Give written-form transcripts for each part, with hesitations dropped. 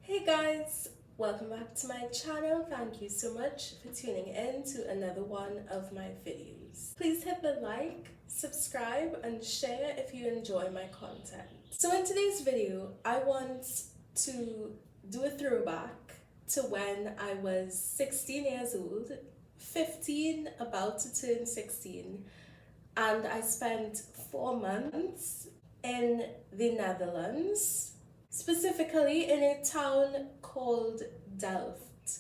Hey guys, welcome back to my channel. Thank you so much for tuning in to another one of my videos. Please hit the like, subscribe and share if you enjoy my content. So in today's video, I want to do a throwback to when I was 16 years old, 15, about to turn 16, and I spent 4 months in the Netherlands, specifically in a town called Delft.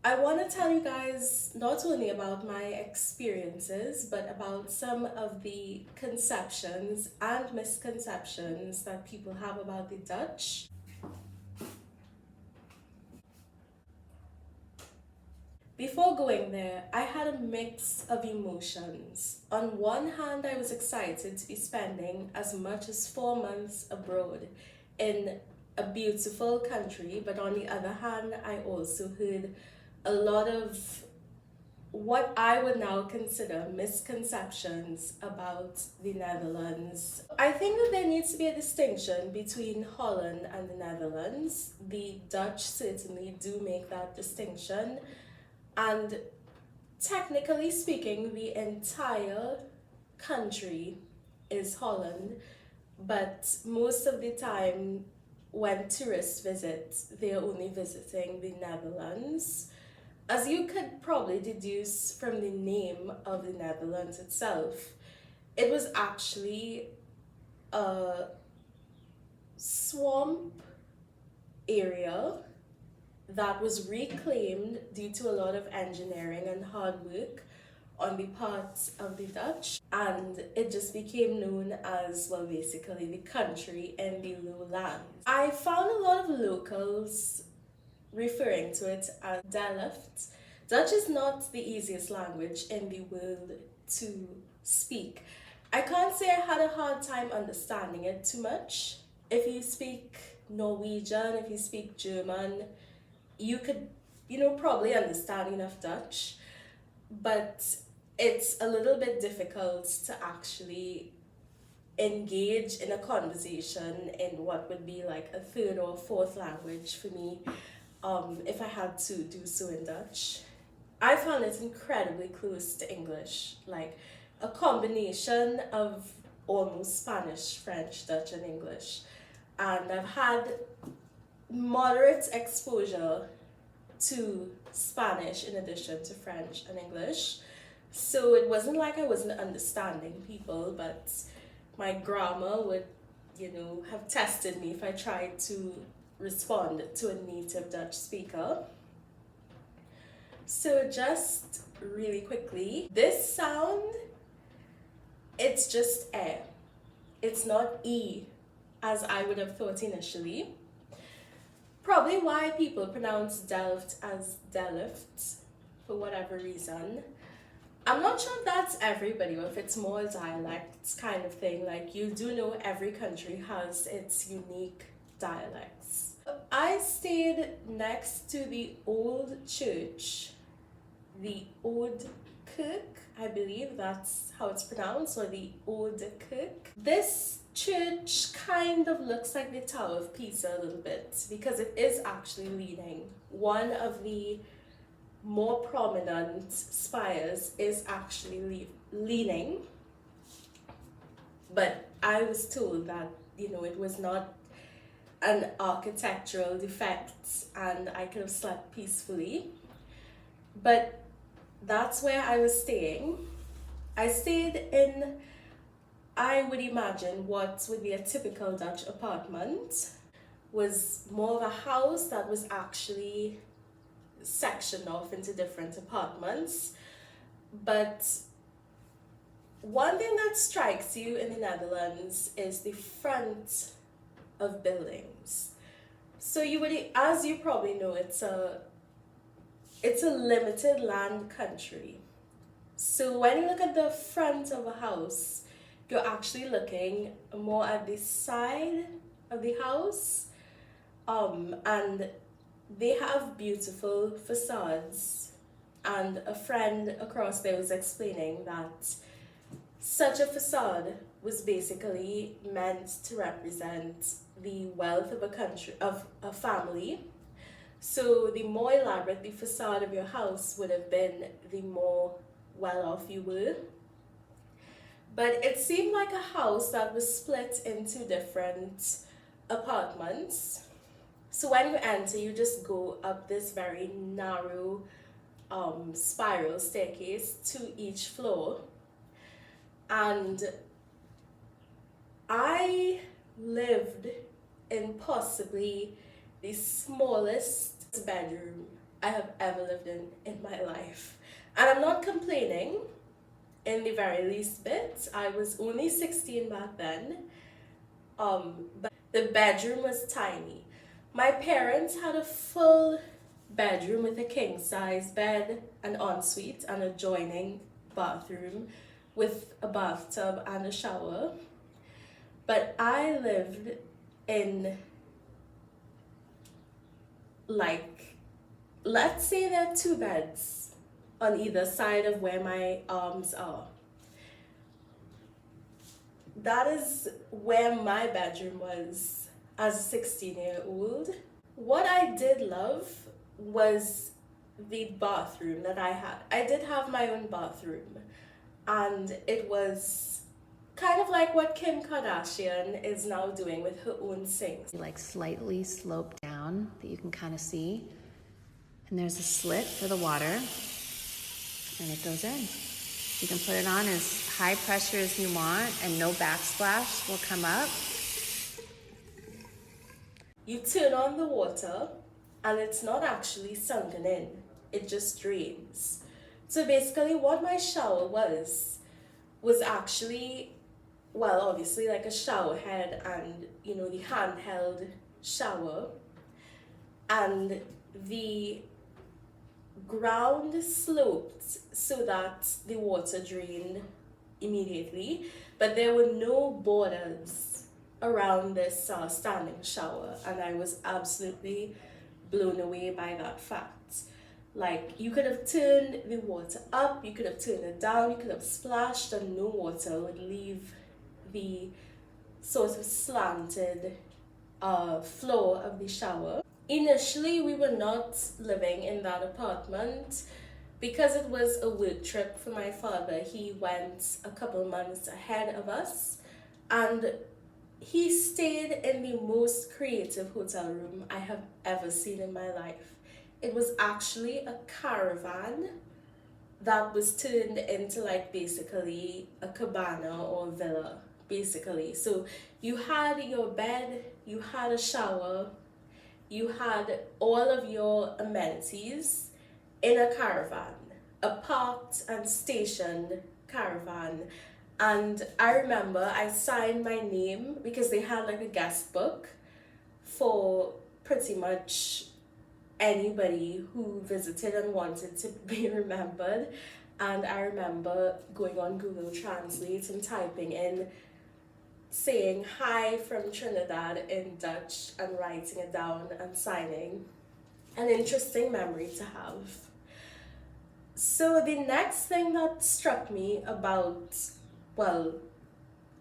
I want to tell you guys not only about my experiences, but about some of the conceptions and misconceptions that people have about the Dutch. Before going there, I had a mix of emotions. On one hand, I was excited to be spending as much as 4 months abroad in a beautiful country, but on the other hand, I also heard a lot of what I would now consider misconceptions about the Netherlands. I think that there needs to be a distinction between Holland and the Netherlands. The Dutch certainly do make that distinction. And technically speaking, the entire country is Holland, but most of the time when tourists visit, they are only visiting the Netherlands. As you could probably deduce from the name of the Netherlands itself, it was actually a swamp area that was reclaimed due to a lot of engineering and hard work on the part of the Dutch, and it just became known as, well, basically the country in the lowlands. I found a lot of locals referring to it as Delft. Dutch is not the easiest language in the world to speak. I can't say I had a hard time understanding it too much. If you speak Norwegian, if you speak German, you could, probably understand enough Dutch, but it's a little bit difficult to actually engage in a conversation in what would be like a third or fourth language for me, if I had to do so in Dutch. I found it incredibly close to English, like a combination of almost Spanish, French, Dutch, and English. And I've had moderate exposure to Spanish in addition to French and English. So it wasn't like I wasn't understanding people, but my grammar would, have tested me if I tried to respond to a native Dutch speaker. So just really quickly, this sound, it's just air. It's not E, as I would have thought initially. Probably why people pronounce Delft as Delft, for whatever reason. I'm not sure if that's everybody or if it's more dialects kind of thing. Like, you do know every country has its unique dialects. I stayed next to the old church, the Oude Kirk, I believe that's how it's pronounced, or the Oude Kirk. This church kind of looks like the Tower of Pisa a little bit because it is actually leaning. One of the more prominent spires is actually leaning, but I was told that it was not an architectural defect and I could have slept peacefully. But that's where I was staying. I stayed in, I would imagine, what would be a typical Dutch apartment. Was more of a house that was actually sectioned off into different apartments. But one thing that strikes you in the Netherlands is the front of buildings. So you would, as you probably know, it's a limited land country. So when you look at the front of a house, you're actually looking more at the side of the house, and they have beautiful facades. And a friend across there was explaining that Such a facade was basically meant to represent the wealth of a country, of a family. So the more elaborate the facade of your house would have been, the more well off you were. But it seemed like a house that was split into different apartments. So when you enter, you just go up this very narrow spiral staircase to each floor. And I lived in possibly the smallest bedroom I have ever lived in my life. And I'm not complaining in the very least bit. I was only 16 back then. But the bedroom was tiny. My parents had a full bedroom with a king-size bed, an ensuite, and adjoining bathroom with a bathtub and a shower. But I lived in, like, let's say there are 2 beds on either side of where my arms are. That is where my bedroom was as a 16-year-old. What I did love was the bathroom that I had. I did have my own bathroom, and it was kind of like what Kim Kardashian is now doing with her own sinks. Like slightly sloped down that you can kind of see. And there's a slit for the water, and it goes in. You can put it on as high pressure as you want, and no backsplash will come up. You turn on the water, and it's not actually sunken in. It just drains. So basically what my shower was actually, well, obviously like a shower head and, you know, the handheld shower. And the ground sloped so that the water drained immediately, but there were no borders around this standing shower, and I was absolutely blown away by that fact. Like, you could have turned the water up, you could have turned it down, you could have splashed, and no water would leave the sort of slanted floor of the shower. Initially, we were not living in that apartment because it was a work trip for my father. He went a couple months ahead of us, and he stayed in the most creative hotel room I have ever seen in my life. It was actually a caravan that was turned into like basically a cabana or a villa, basically. So you had your bed, you had a shower, you had all of your amenities in a caravan, a parked and stationed caravan. And I remember I signed my name because they had like a guest book for pretty much anybody who visited and wanted to be remembered. And I remember going on Google Translate and typing in, saying hi from Trinidad in Dutch and writing it down and signing. An interesting memory to have. So the next thing that struck me about, well,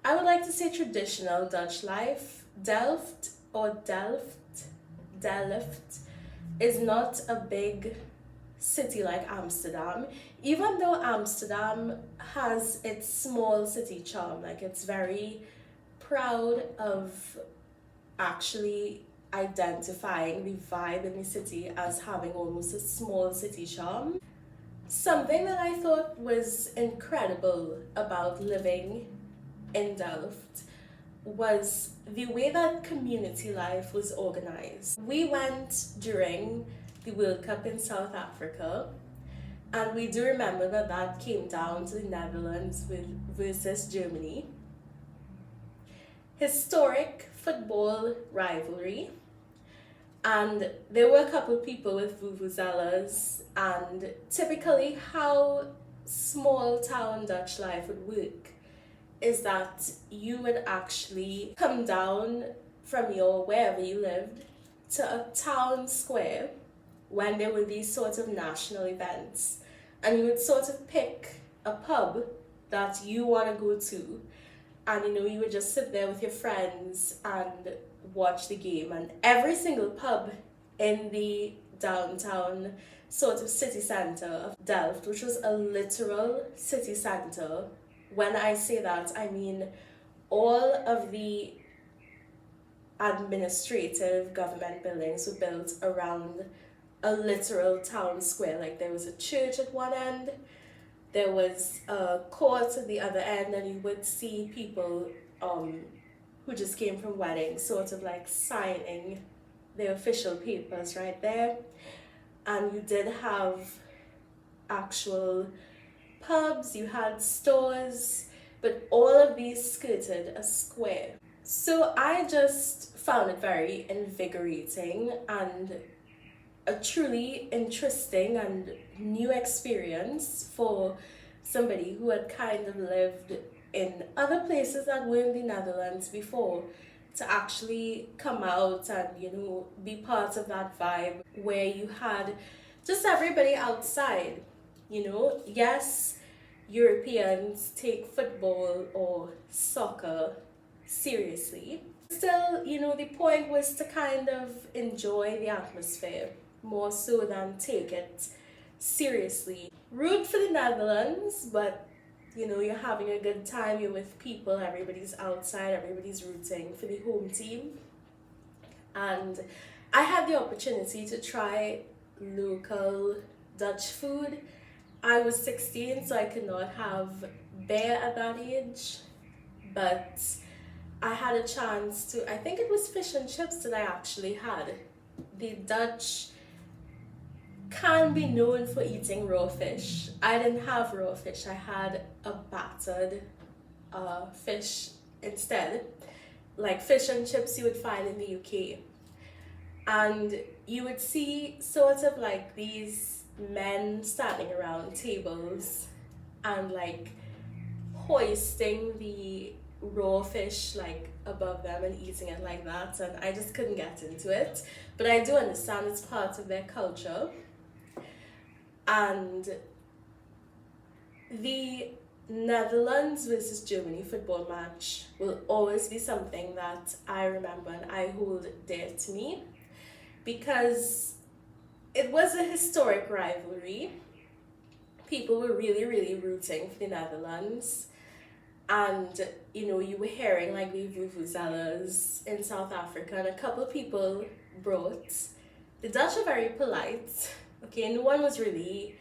I would like to say traditional Dutch life, Delft is not a big city like Amsterdam, even though Amsterdam has its small city charm. Like, it's very proud of actually identifying the vibe in the city as having almost a small city charm. Something that I thought was incredible about living in Delft was the way that community life was organized. We went during the World Cup in South Africa, and we do remember that that came down to the Netherlands versus Germany. Historic football rivalry, and there were a couple people with vuvuzelas, and typically how small town Dutch life would work is that you would actually come down from your wherever you lived to a town square when there were these sorts of national events, and you would sort of pick a pub that you want to go to, and you know, you would just sit there with your friends and watch the game. And every single pub in the downtown sort of city center of Delft, which was a literal city center. When I say that, I mean all of the administrative government buildings were built around a literal town square. Like there was a church at one end, there was a court at the other end, and you would see people who just came from weddings sort of like signing their official papers right there. And you did have actual pubs, you had stores, but all of these skirted a square. So I just found it very invigorating and a truly interesting and new experience for somebody who had kind of lived in other places that were in the Netherlands before, to actually come out and, you know, be part of that vibe where you had just everybody outside. You know, yes, Europeans take football or soccer seriously. Still, you know, the point was to kind of enjoy the atmosphere more so than take it seriously. Root for the Netherlands, but you know, you're having a good time, you're with people, everybody's outside, everybody's rooting for the home team. And I had the opportunity to try local Dutch food. I was 16, so I could not have beer at that age, but I had a chance to, I think it was fish and chips that I actually had. The Dutch can be known for eating raw fish. I didn't have raw fish, I had a battered fish instead, like fish and chips you would find in the UK. And you would see sort of like these men standing around tables and like hoisting the raw fish like above them and eating it like that, and I just couldn't get into it. But I do understand it's part of their culture. And the Netherlands versus Germany football match will always be something that I remember and I hold dear to me, because it was a historic rivalry. People were really, really rooting for the Netherlands. And, you know, you were hearing like the vuvuzelas in South Africa, and a couple of people brought. The Dutch are very polite. Okay, no one was really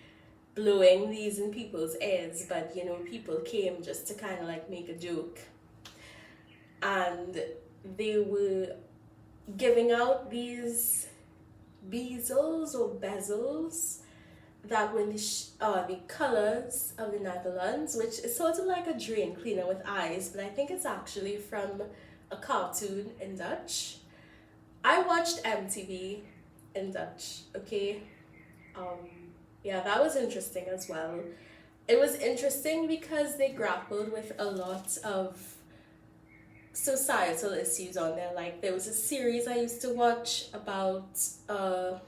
blowing these in people's ears, but you know, people came just to kind of like make a joke. And they were giving out these bezels or bezels that were the colors of the Netherlands, which is sort of like a drain cleaner with eyes, but I think it's actually from a cartoon in Dutch. I watched MTV in Dutch, okay? Yeah, that was interesting as well. It was interesting because they grappled with a lot of societal issues on there. Like there was a series I used to watch about a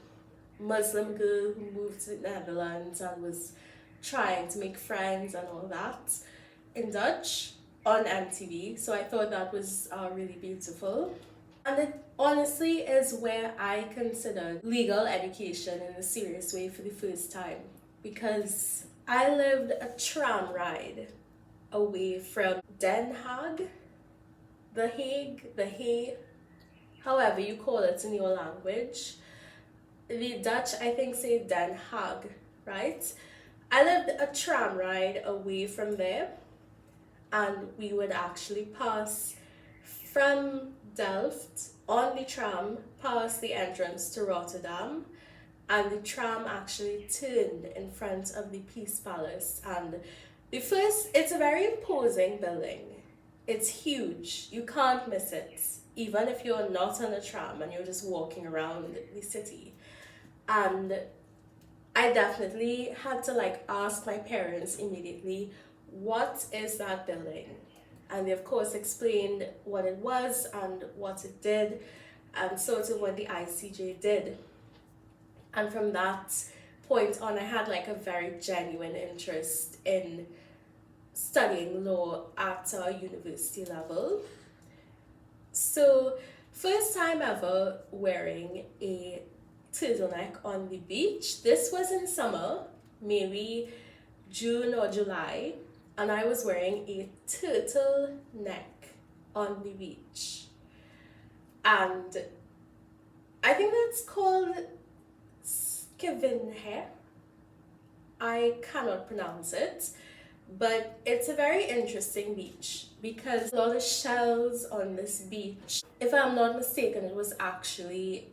Muslim girl who moved to the Netherlands and was trying to make friends and all that in Dutch on MTV. So I thought that was really beautiful. And it honestly is where I considered legal education in a serious way for the first time, because I lived a tram ride away from Den Haag, the Hague, however you call it in your language. The Dutch, I think, say Den Haag, right? I lived a tram ride away from there, and we would actually pass from Delft on the tram past the entrance to Rotterdam, and the tram actually turned in front of the Peace Palace. And it's a very imposing building. It's huge, you can't miss it, even if you're not on a tram and you're just walking around the city. And I definitely had to like ask my parents immediately, what is that building? And they of course explained what it was and what it did, and sort of what the ICJ did. And from that point on, I had like a very genuine interest in studying law at a university level. So first time ever wearing a turtleneck on the beach. This was in summer, maybe June or July, and I was wearing a turtleneck on the beach. And I think that's called Scheveningen. I cannot pronounce it, but it's a very interesting beach because a lot of shells on this beach. If I'm not mistaken, it was actually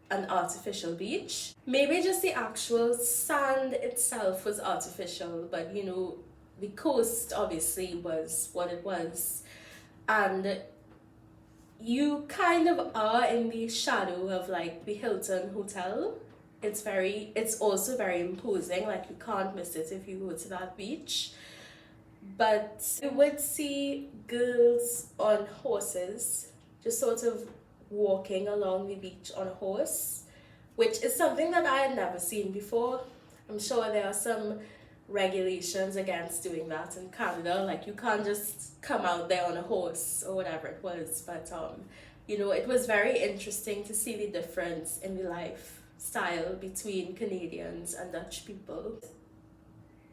an artificial beach. Maybe just the actual sand itself was artificial, but you know, the coast obviously was what it was. And you kind of are in the shadow of like the Hilton hotel. It's also very imposing, like you can't miss it if you go to that beach. But you would see girls on horses just sort of walking along the beach on a horse, which is something that I had never seen before. I'm sure there are some regulations against doing that in Canada, like you can't just come out there on a horse or whatever it was. But you know, it was very interesting to see the difference in the lifestyle between Canadians and Dutch people.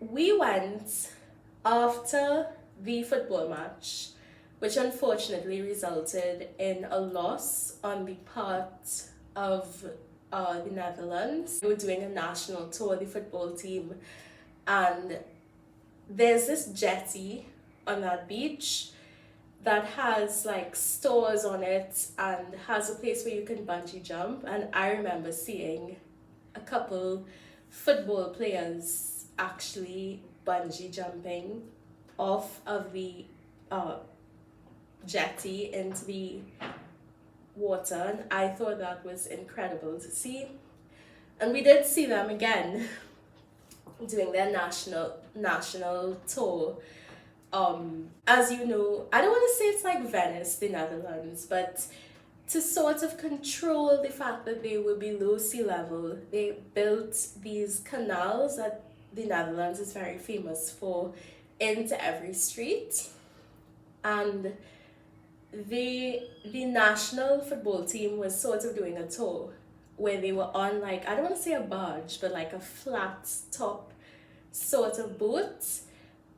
We went after the football match, which unfortunately resulted in a loss on the part of the Netherlands. We were doing a national tour, the football team, and there's this jetty on that beach that has like stores on it and has a place where you can bungee jump. And I remember seeing a couple football players actually bungee jumping off of the jetty into the water, and I thought that was incredible to see. And we did see them again doing their national tour. As you know, I don't want to say it's like Venice, the Netherlands, but to sort of control the fact that they were below sea level, they built these canals that the Netherlands is very famous for into every street. And the national football team was sort of doing a tour where they were on, like, I don't want to say a barge, but like a flat top sort of boat.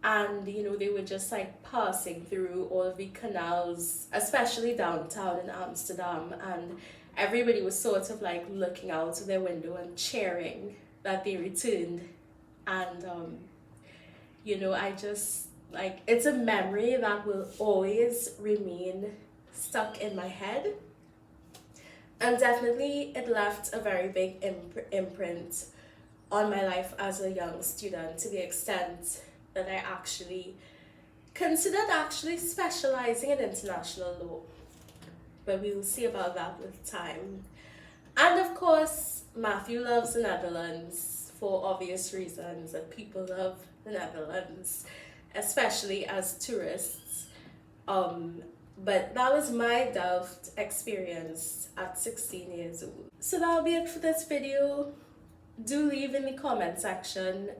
And you know, they were just like passing through all of the canals, especially downtown in Amsterdam, and everybody was sort of like looking out of their window and cheering that they returned. And you know, I just like, it's a memory that will always remain stuck in my head, and definitely it left a very big imprint on my life as a young student, to the extent that I actually considered specializing in international law, but we will see about that with time. And of course, Matthew loves the Netherlands for obvious reasons, that people love the Netherlands, especially as tourists. But that was my Delft experience at 16 years old. So that'll be it for this video. Do leave in the comment section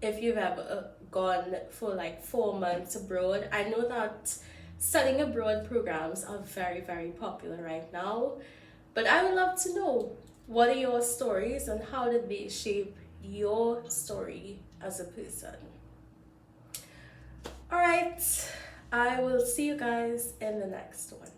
if you've ever gone for like 4 months abroad. I know that studying abroad programs are very, very popular right now, but I would love to know, what are your stories and how did they shape your story as a person? Alright, I will see you guys in the next one.